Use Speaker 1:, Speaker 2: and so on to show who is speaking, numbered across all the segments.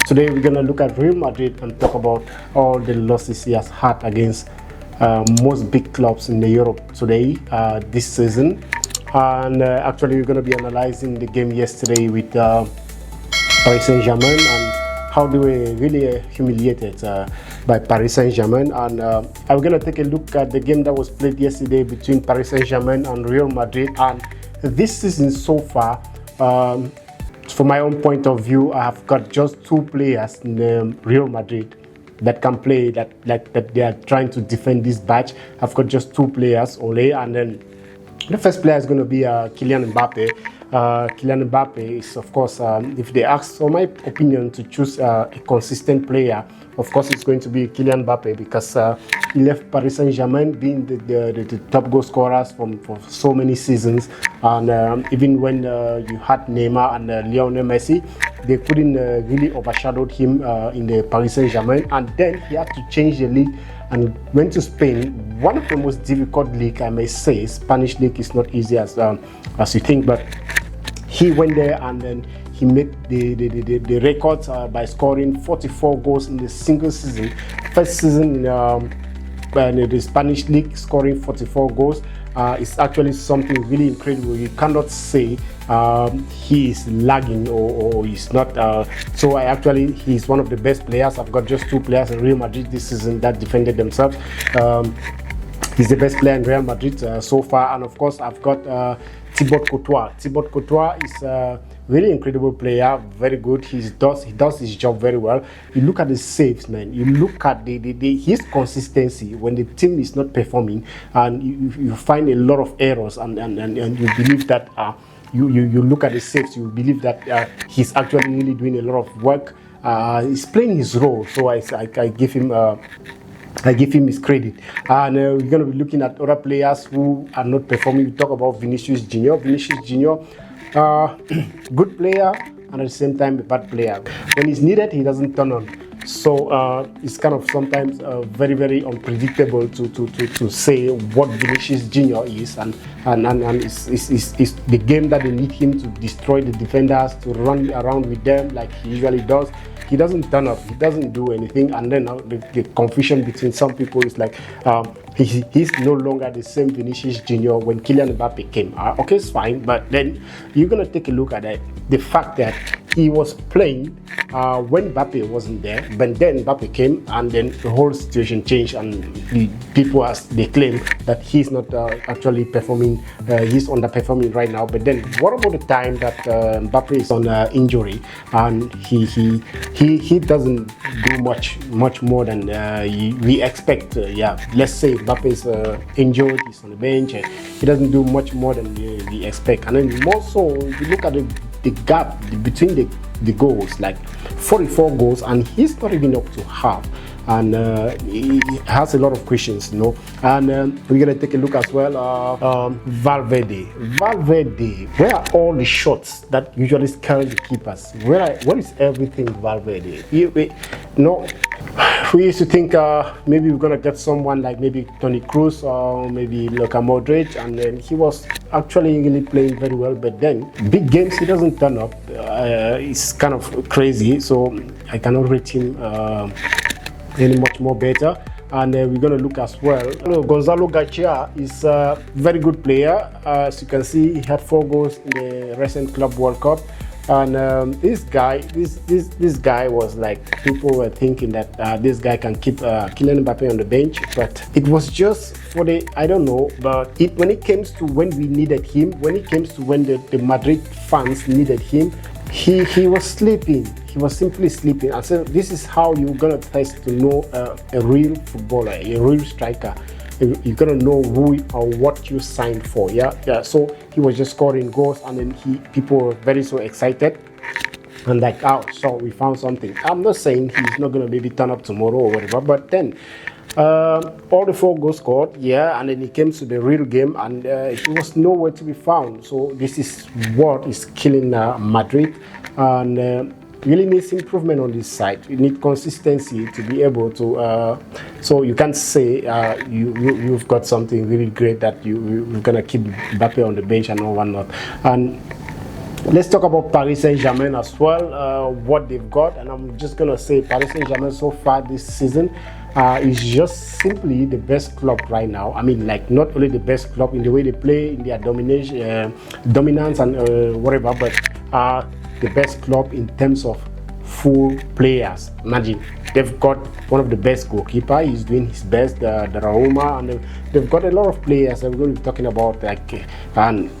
Speaker 1: Today we're gonna look at Real Madrid and talk about all the losses he has had against most big clubs in the Europe today, this season. And actually, we're gonna be analyzing the game yesterday with Paris Saint-Germain and how they were really humiliated by Paris Saint-Germain. And I'm gonna take a look at the game that was played yesterday between Paris Saint-Germain and Real Madrid. And this season so far, from my own point of view, I have got just two players in Real Madrid that can play, that they are trying to defend this badge. I've got just two players only, and then the first player is going to be Kylian Mbappe. Kylian Mbappe is, of course, if they ask for my opinion to choose a consistent player, of course it's going to be Kylian Mbappe, because he left Paris Saint-Germain being the top goal scorers for so many seasons. And even when you had Neymar and Lionel Messi, they couldn't really overshadow him in the Paris Saint-Germain. And then he had to change the league and went to Spain, one of the most difficult league, I may say. Spanish league is not easy as you think, but he went there and then he made the records by scoring 44 goals in the single season. First season in the Spanish league, scoring 44 goals is actually something really incredible. You cannot say he is lagging or he's not. So he's one of the best players. I've got just two players in Real Madrid this season that defended themselves. He's the best player in Real Madrid so far. And of course, I've got Thibaut Courtois. Thibaut Courtois is a really incredible player, very good. He does his job very well. You look at the saves, man. You look at his consistency when the team is not performing, and you find a lot of errors, and you believe that you look at the saves, you believe that he's actually really doing a lot of work. He's playing his role, so I give him. I give him his credit. And we're going to be looking at other players who are not performing. We talk about Vinicius Junior. Vinicius Junior, good player, and at the same time a bad player. When he's needed, he doesn't turn on. So it's kind of sometimes very, very unpredictable to say what Vinicius Junior is, and it's the game that they need him to destroy the defenders, to run around with them like he usually does. He doesn't turn up, he doesn't do anything, and then the confusion between some people is like he's no longer the same Vinicius Junior when Kylian Mbappe came. Okay, it's fine, but then you're gonna take a look at the fact that he was playing when Mbappe wasn't there, but then Mbappe came, and then the whole situation changed, and people they claim that he's not actually performing, he's underperforming right now. But then what about the time that Mbappe is on injury, and he doesn't do much more than we expect? Let's say Mbappe is injured, he's on the bench, he doesn't do much more than we expect. And then more so, if you look at the gap between the goals, like 44 goals, and he's not even up to half, and he has a lot of questions, you know. And we're gonna take a look as well. Valverde, where are all the shots that usually scare the keepers? What is everything Valverde? We used to think maybe we're gonna get someone like maybe Toni Kroos or maybe Luka Modric, and then he was actually really playing very well, but then big games he doesn't turn up. It's kind of crazy, so I cannot rate him any much more better. And we're going to look as well. Gonzalo Garcia is a very good player. As you can see, he had 4 goals in the recent Club World Cup. And this guy was like, people were thinking that this guy can keep Kylian Mbappe on the bench, but it was just for I don't know, but when it comes to when we needed him, when it comes to when the Madrid fans needed him, he was sleeping. He was simply sleeping. And so this is how you're gonna test to know a real footballer, a real striker. You're gonna know who or what you signed for. Yeah. So he was just scoring goals, and then people were very so excited, and like, so we found something. I'm not saying he's not gonna maybe turn up tomorrow or whatever, but then all the 4 goals scored, and then he came to the real game, and he was nowhere to be found. So this is what is killing Madrid, and really needs improvement on this side. You need consistency to be able to. So you can't say you've got something really great that you're gonna keep Mbappe on the bench and all whatnot. And Let's talk about Paris Saint-Germain as well, what they've got. And I'm just going to say Paris Saint-Germain so far this season is just simply the best club right now. I mean, like, not only the best club in the way they play, in their dominance and whatever, but the best club in terms of full players. Imagine, they've got one of the best goalkeeper. He's doing his best, the Rauma, and they've got a lot of players that we're going to be talking about, like, and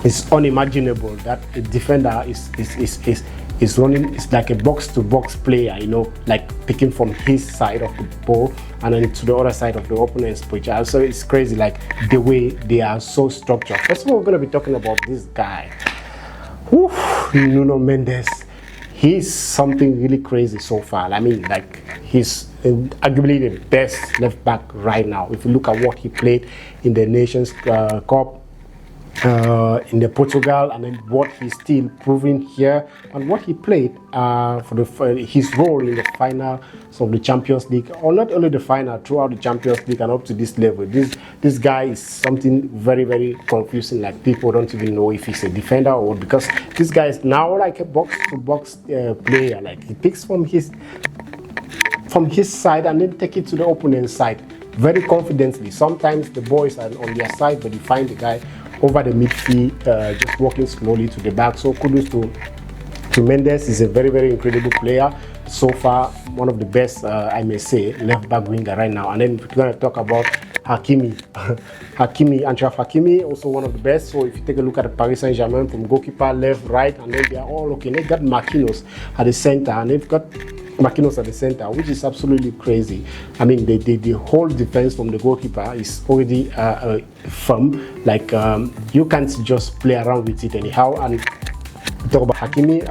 Speaker 1: it's unimaginable that a defender is running. It's like a box-to-box player, you know, like picking from his side of the ball and then to the other side of the opponent's pitch. So it's crazy, like the way they are so structured. First of all, we're going to be talking about this guy, Nuno Mendes. He's something really crazy so far. I mean, like, he's arguably the best left back right now. If you look at what he played in the Nations Cup, in the Portugal, and then what he's still proving here, and what he played for his role in the final of the Champions League, or not only the final, throughout the Champions League and up to this level. This guy is something very, very confusing. Like, people don't even know if he's a defender or, because this guy is now like a box-to-box player. Like, he picks from his side and then take it to the opponent's side very confidently. Sometimes the boys are on their side, but you find the guy over the midfield, just walking slowly to the back. So kudos to Mendes. He's a very, very incredible player. So far, one of the best, I may say, left back winger right now. And then we're going to talk about Hakimi. Achraf Hakimi, also one of the best. So if you take a look at the Paris Saint-Germain, from goalkeeper, left, right, and then they are all okay. They've got Marquinhos at the center, and they've got Marquinhos at the center, which is absolutely crazy. I mean, the whole defense from the goalkeeper is already firm. Like, you can't just play around with it anyhow. And talk about Hakimi,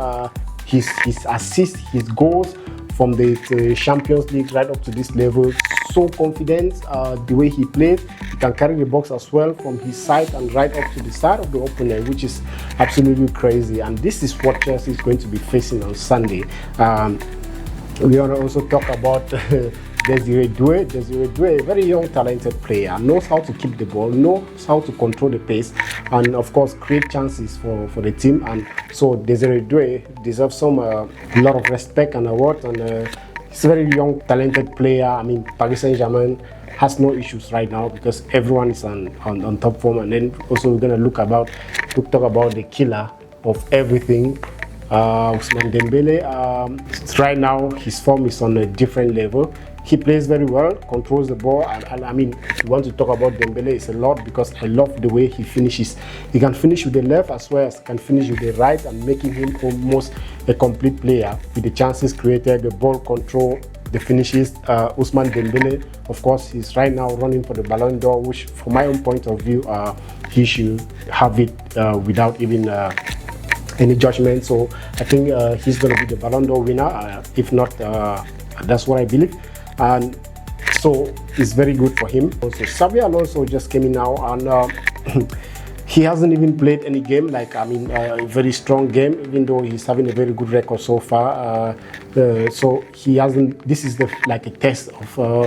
Speaker 1: his assists, his goals from the Champions League right up to this level. So confident, the way he plays. He can carry the box as well from his side and right up to the side of the opponent, which is absolutely crazy. And this is what Chelsea is going to be facing on Sunday. We want to also talk about Desiree Doué. Desiree Doué, a very young, talented player, knows how to keep the ball, knows how to control the pace, and of course create chances for the team. And so Desiree Doué deserves a lot of respect and award. And he's a very young, talented player. I mean, Paris Saint-Germain has no issues right now because everyone is on top form. And then also we're going to talk about the killer of everything, Ousmane Dembele. Right now his form is on a different level. He plays very well, controls the ball, and I mean, if you want to talk about Dembele, it's a lot, because I love the way he finishes. He can finish with the left as well as can finish with the right, and making him almost a complete player with the chances created, the ball control, the finishes. Ousmane Dembele, of course, he's right now running for the Ballon d'Or, which from my own point of view, he should have it without even any judgment. So I think he's going to be the Ballon d'Or winner. If not, that's what I believe. And so it's very good for him. Also, Xabi Alonso just came in now, and he hasn't even played any game. Like, I mean, a very strong game, even though he's having a very good record so far. So he hasn't. This is like a test for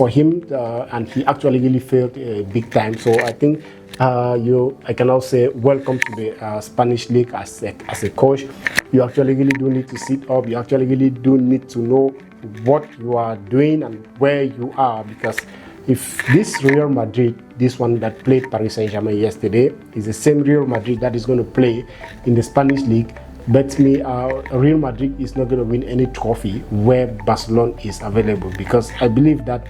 Speaker 1: him, and he actually really failed big time. So I think I can now say welcome to the Spanish league as a coach. You actually really do need to sit up. You actually really do need to know what you are doing and where you are, because if this Real Madrid, this one that played Paris Saint-Germain yesterday, is the same Real Madrid that is going to play in the Spanish league, bet me Real Madrid is not going to win any trophy where Barcelona is available, because I believe that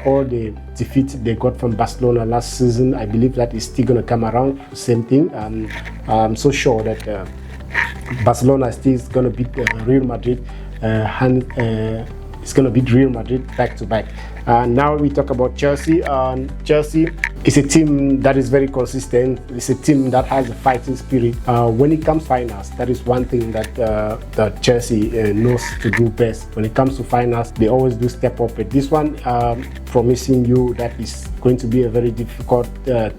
Speaker 1: all the defeat they got from Barcelona last season, I believe that is still going to come around, same thing. And I'm so sure that Barcelona still is going to beat Real Madrid. It's going to beat Real Madrid back to back. Now we talk about Chelsea. Chelsea is a team that is very consistent. It's a team that has a fighting spirit. When it comes to finals, that is one thing that Chelsea knows to do best. When it comes to finals, they always do step up. But this one, promising you that is going to be a very difficult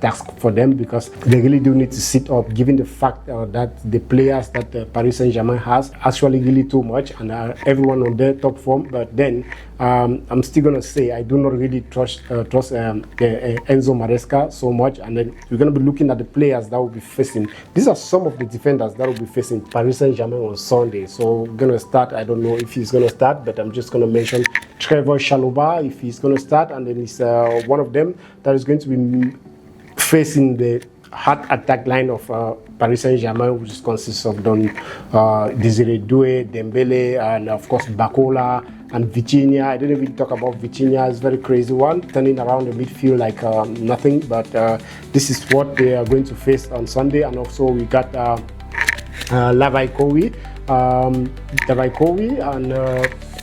Speaker 1: task for them, because they really do need to sit up, given the fact that the players that Paris Saint-Germain has actually really too much, and everyone on their top form. But then I'm still gonna say I do not really trust Enzo Maresca so much. And then we're gonna be looking at the players that will be facing. These are some of the defenders that will be facing Paris Saint-Germain on Sunday. So we're gonna start. I don't know if he's gonna start, but I'm just gonna mention Trevor Chalobah if he's gonna start, and then he's one of them that is going to be facing the hard attack line of Paris Saint-Germain, which consists of Desiree Doué, Dembele, and of course Bakola and Vitinha. I didn't even talk about Vitinha. It's a very crazy one, turning around the midfield like nothing. But this is what they are going to face on Sunday. And also we got Levi Kowi, and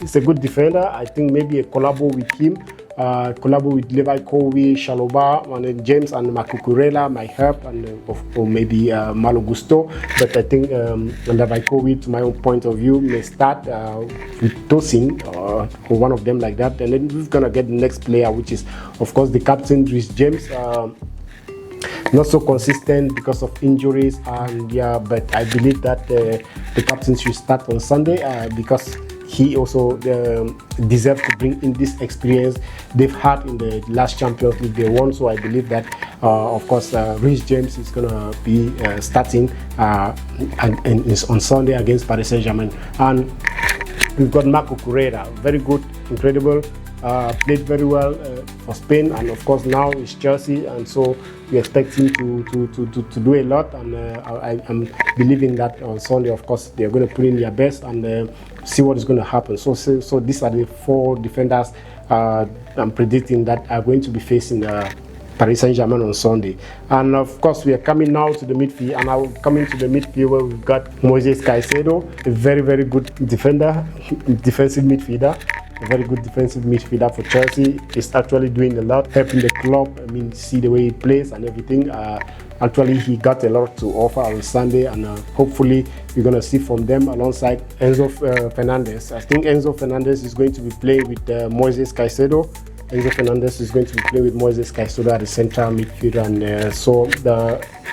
Speaker 1: he's a good defender. I think maybe a collabo with him. Collabo with Levi Kowi, Chalobah, and then James and Makukurela might help, and or maybe Malo Gusto. But I think Levi Kowi, to my own point of view, may start with Tosin or one of them like that. And then we're gonna get the next player, which is of course the captain, Rhys James. Not so consistent because of injuries, and yeah, but I believe that the captain should start on Sunday because he also deserves to bring in this experience they've had in the last Champions League they won. So I believe that, of course, Rhys James is going to be starting and is on Sunday against Paris Saint-Germain. And we've got Marco Correa, very good, incredible, played very well for Spain, and of course now it's Chelsea, and so we expect him to do a lot. And I'm believing that on Sunday, of course, they're going to put in their best and see what is going to happen. So these are the four defenders I'm predicting that are going to be facing Paris Saint-Germain on Sunday. And of course, we are coming now to the midfield, and I will come into the midfield where we've got Moises Caicedo, a very, very good defender, defensive midfielder. A very good defensive midfielder for Chelsea. He's actually doing a lot, helping the club. I mean, see the way he plays and everything. Actually, he got a lot to offer on Sunday, and hopefully we're going to see from them alongside Enzo Fernandez. I think Enzo Fernandez is going to be playing with Moises Caicedo. Enzo Fernandez is going to be playing with Moises Caicedo at the central midfield, and so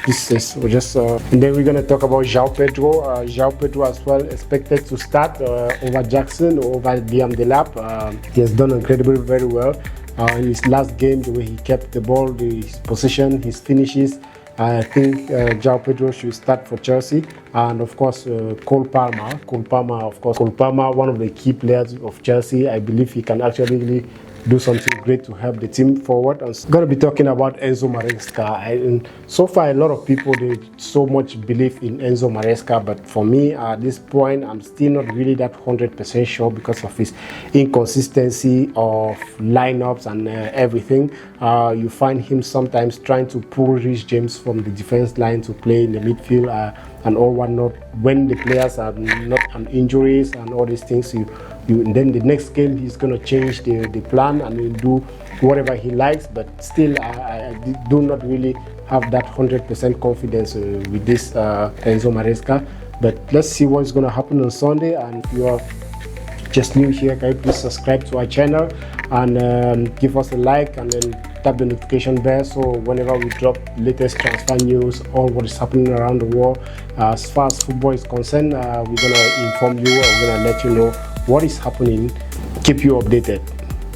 Speaker 1: this is just. And then we're going to talk about João Pedro. João Pedro as well expected to start over Jackson or over Liam Delap. He has done incredibly very well in his last game. The way he kept the ball, his position, his finishes. I think João Pedro should start for Chelsea, and of course Cole Palmer, one of the key players of Chelsea. I believe he can actually really do something great to help the team forward. I'm going to be talking about Enzo Maresca. And so far, a lot of people, they so much believe in Enzo Maresca, but for me, at this point, I'm still not really that 100% sure because of his inconsistency of lineups and everything. You find him sometimes trying to pull Rhys James from the defense line to play in the midfield and all whatnot when the players are not on injuries and all these things. And then the next game he's going to change the plan and he'll do whatever he likes, but still I do not really have that 100% confidence with this Enzo Maresca. But let's see what's going to happen on Sunday. And if you are just new here, can you please subscribe to our channel and give us a like, and then tap the notification bell so whenever we drop latest transfer news or what is happening around the world as far as football is concerned, we're going to inform you, and we're going to let you know what is happening, keep you updated.